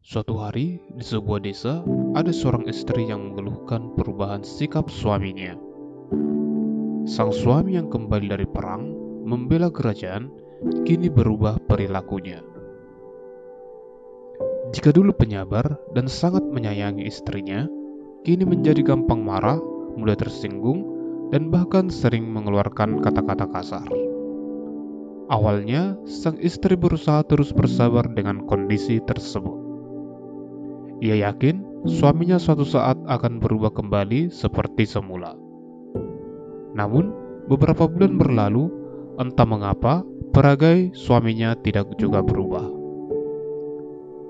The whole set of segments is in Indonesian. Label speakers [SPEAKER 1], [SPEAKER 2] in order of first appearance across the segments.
[SPEAKER 1] Suatu hari, di sebuah desa, ada seorang istri yang mengeluhkan perubahan sikap suaminya. Sang suami yang kembali dari perang, membela kerajaan, kini berubah perilakunya. Jika dulu penyabar dan sangat menyayangi istrinya, kini menjadi gampang marah, mudah tersinggung, dan bahkan sering mengeluarkan kata-kata kasar. Awalnya, sang istri berusaha terus bersabar dengan kondisi tersebut. Ia yakin suaminya suatu saat akan berubah kembali seperti semula. Namun, beberapa bulan berlalu, entah mengapa, peragai suaminya tidak juga berubah.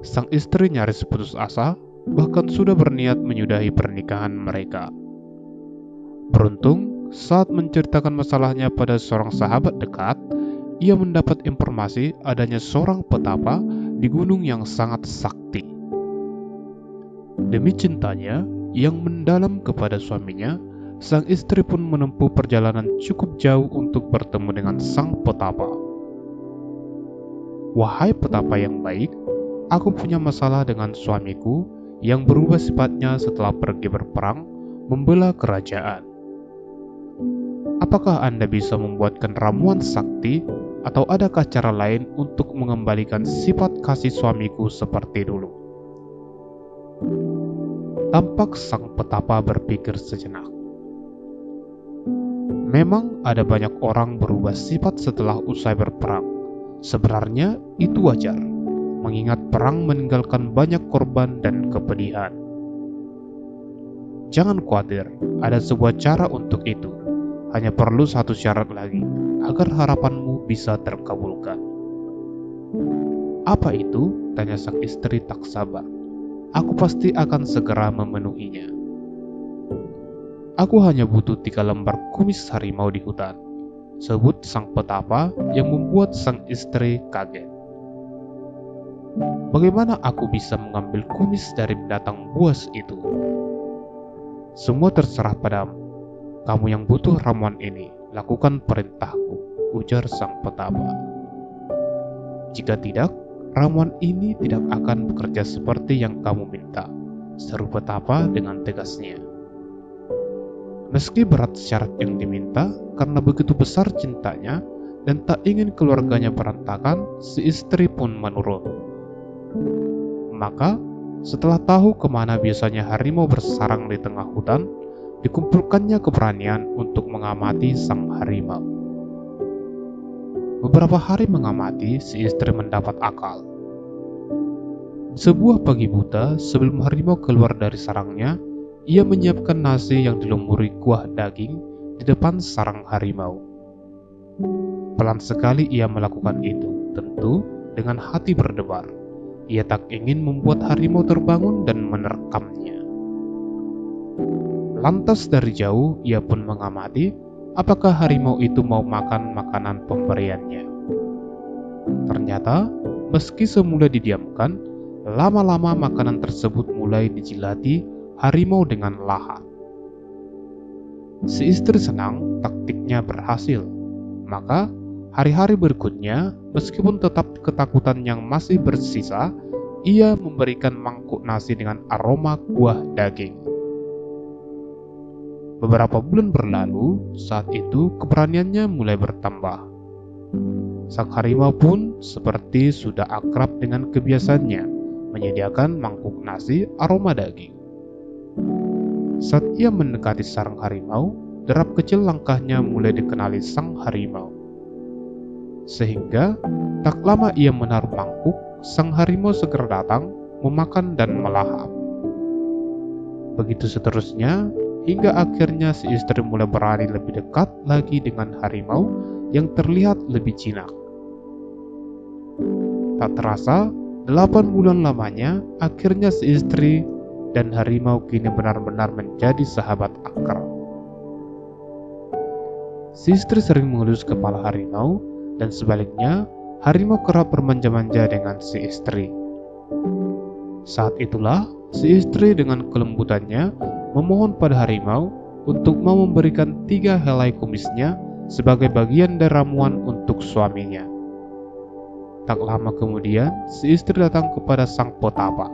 [SPEAKER 1] Sang istri nyaris putus asa, bahkan sudah berniat menyudahi pernikahan mereka. Beruntung, saat menceritakan masalahnya pada seorang sahabat dekat, ia mendapat informasi adanya seorang petapa di gunung yang sangat sakti. Demi cintanya yang mendalam kepada suaminya, sang istri pun menempuh perjalanan cukup jauh untuk bertemu dengan sang petapa. "Wahai petapa yang baik, aku punya masalah dengan suamiku yang berubah sifatnya setelah pergi berperang membela kerajaan. Apakah Anda bisa membuatkan ramuan sakti atau adakah cara lain untuk mengembalikan sifat kasih suamiku seperti dulu?" Tampak sang petapa berpikir sejenak. Memang ada banyak orang berubah sifat setelah usai berperang. Sebenarnya itu wajar, mengingat perang meninggalkan banyak korban dan kepedihan. Jangan khawatir, ada sebuah cara untuk itu. Hanya perlu satu syarat lagi, agar harapanmu bisa terkabulkan. "Apa itu?" tanya sang istri tak sabar. "Aku pasti akan segera memenuhinya." "Aku hanya butuh 3 lembar kumis harimau di hutan," sebut sang petapa yang membuat sang istri kaget. "Bagaimana aku bisa mengambil kumis dari binatang buas itu?" "Semua terserah padamu. Kamu yang butuh ramuan ini, lakukan perintahku," ujar sang petapa. "Jika tidak, ramuan ini tidak akan bekerja seperti yang kamu minta," seru petapa dengan tegasnya. Meski berat syarat yang diminta, karena begitu besar cintanya dan tak ingin keluarganya berantakan, si istri pun menurut. Maka, setelah tahu kemana biasanya harimau bersarang di tengah hutan, dikumpulkannya keberanian untuk mengamati sang harimau. Beberapa hari mengamati, si istri mendapat akal. Sebuah pagi buta, sebelum harimau keluar dari sarangnya, ia menyiapkan nasi yang dilumuri kuah daging di depan sarang harimau. Pelan sekali ia melakukan itu, tentu dengan hati berdebar. Ia tak ingin membuat harimau terbangun dan menerkamnya. Lantas dari jauh, ia pun mengamati apakah harimau itu mau makan makanan pemberiannya. Ternyata, meski semula didiamkan, lama-lama makanan tersebut mulai dijilati harimau dengan lahap. Si istri senang taktiknya berhasil. Maka, hari-hari berikutnya, meskipun tetap ketakutan yang masih bersisa, ia memberikan mangkuk nasi dengan aroma kuah daging. Beberapa bulan berlalu, saat itu keberaniannya mulai bertambah. Sang harimau pun seperti sudah akrab dengan kebiasaannya, menyediakan mangkuk nasi aroma daging. Saat ia mendekati sarang harimau, derap kecil langkahnya mulai dikenali sang harimau. Sehingga, tak lama ia menaruh mangkuk, sang harimau segera datang, memakan dan melahap. Begitu seterusnya, hingga akhirnya si istri mulai berani lebih dekat lagi dengan harimau yang terlihat lebih jinak. Tak terasa, 8 bulan lamanya, akhirnya si istri dan harimau kini benar-benar menjadi sahabat akrab. Si istri sering mengelus kepala harimau, dan sebaliknya, harimau kerap bermanja-manja dengan si istri. Saat itulah, si istri dengan kelembutannya memohon pada harimau untuk mau memberikan 3 helai kumisnya sebagai bagian dari ramuan untuk suaminya. Tak lama kemudian, si istri datang kepada sang petapa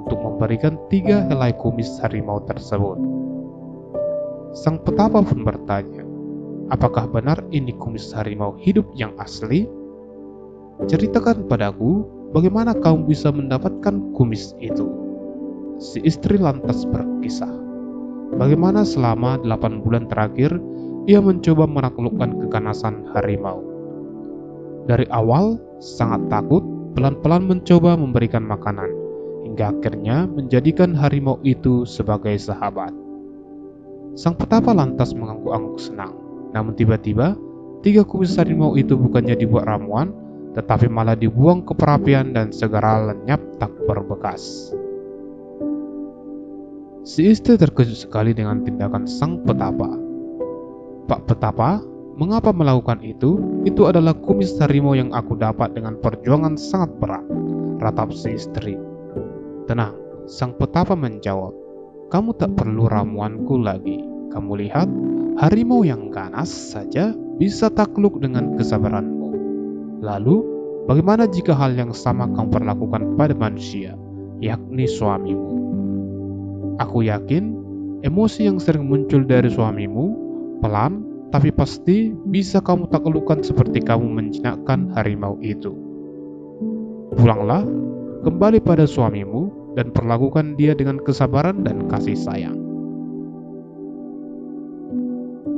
[SPEAKER 1] untuk memberikan 3 helai kumis harimau tersebut. Sang petapa pun bertanya, apakah benar ini kumis harimau hidup yang asli? Ceritakan padaku, bagaimana kamu bisa mendapatkan kumis itu? Si istri lantas berkisah, bagaimana selama 8 bulan terakhir ia mencoba menaklukkan keganasan harimau. Dari awal sangat takut, pelan-pelan mencoba memberikan makanan, hingga akhirnya menjadikan harimau itu sebagai sahabat. Sang petapa lantas mengangguk-angguk senang, namun tiba-tiba 3 kumis harimau itu bukannya dibuat ramuan, tetapi malah dibuang ke perapian dan segera lenyap tak berbekas. Si istri terkejut sekali dengan tindakan sang petapa. Pak petapa, mengapa melakukan itu? Itu adalah kumis harimau yang aku dapat dengan perjuangan sangat berat, ratap si istri. Tenang, sang petapa menjawab, kamu tak perlu ramuanku lagi. Kamu lihat, harimau yang ganas saja bisa takluk dengan kesabaranmu. Lalu, bagaimana jika hal yang sama kamu perlakukan pada manusia, yakni suamimu? Aku yakin, emosi yang sering muncul dari suamimu, pelan tapi pasti bisa kamu taklukkan seperti kamu menjinakkan harimau itu. Pulanglah, kembali pada suamimu, dan perlakukan dia dengan kesabaran dan kasih sayang.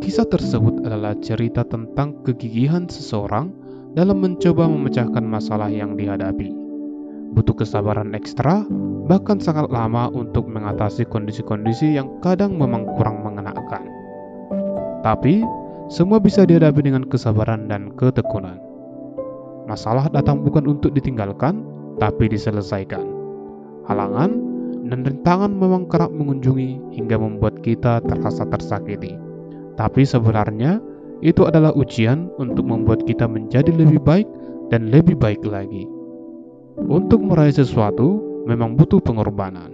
[SPEAKER 1] Kisah tersebut adalah cerita tentang kegigihan seseorang dalam mencoba memecahkan masalah yang dihadapi. Butuh kesabaran ekstra, bahkan sangat lama untuk mengatasi kondisi-kondisi yang kadang memang kurang mengenakan. Tapi, semua bisa dihadapi dengan kesabaran dan ketekunan. Masalah datang bukan untuk ditinggalkan, tapi diselesaikan. Halangan dan rintangan memang kerap mengunjungi hingga membuat kita terasa tersakiti. Tapi sebenarnya, itu adalah ujian untuk membuat kita menjadi lebih baik dan lebih baik lagi. Untuk meraih sesuatu, memang butuh pengorbanan.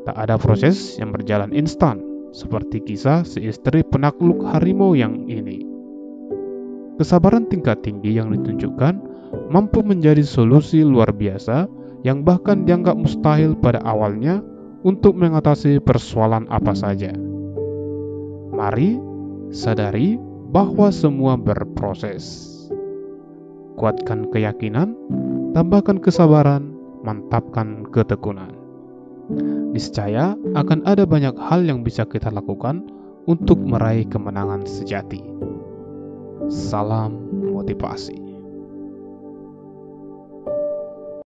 [SPEAKER 1] Tak ada proses yang berjalan instan, seperti kisah si istri penakluk harimau yang ini. Kesabaran tingkat tinggi yang ditunjukkan mampu menjadi solusi luar biasa yang bahkan dianggap mustahil pada awalnya untuk mengatasi persoalan apa saja. Mari sadari bahwa semua berproses. Kuatkan keyakinan, tambahkan kesabaran, mantapkan ketekunan. Niscaya akan ada banyak hal yang bisa kita lakukan untuk meraih kemenangan sejati. Salam motivasi.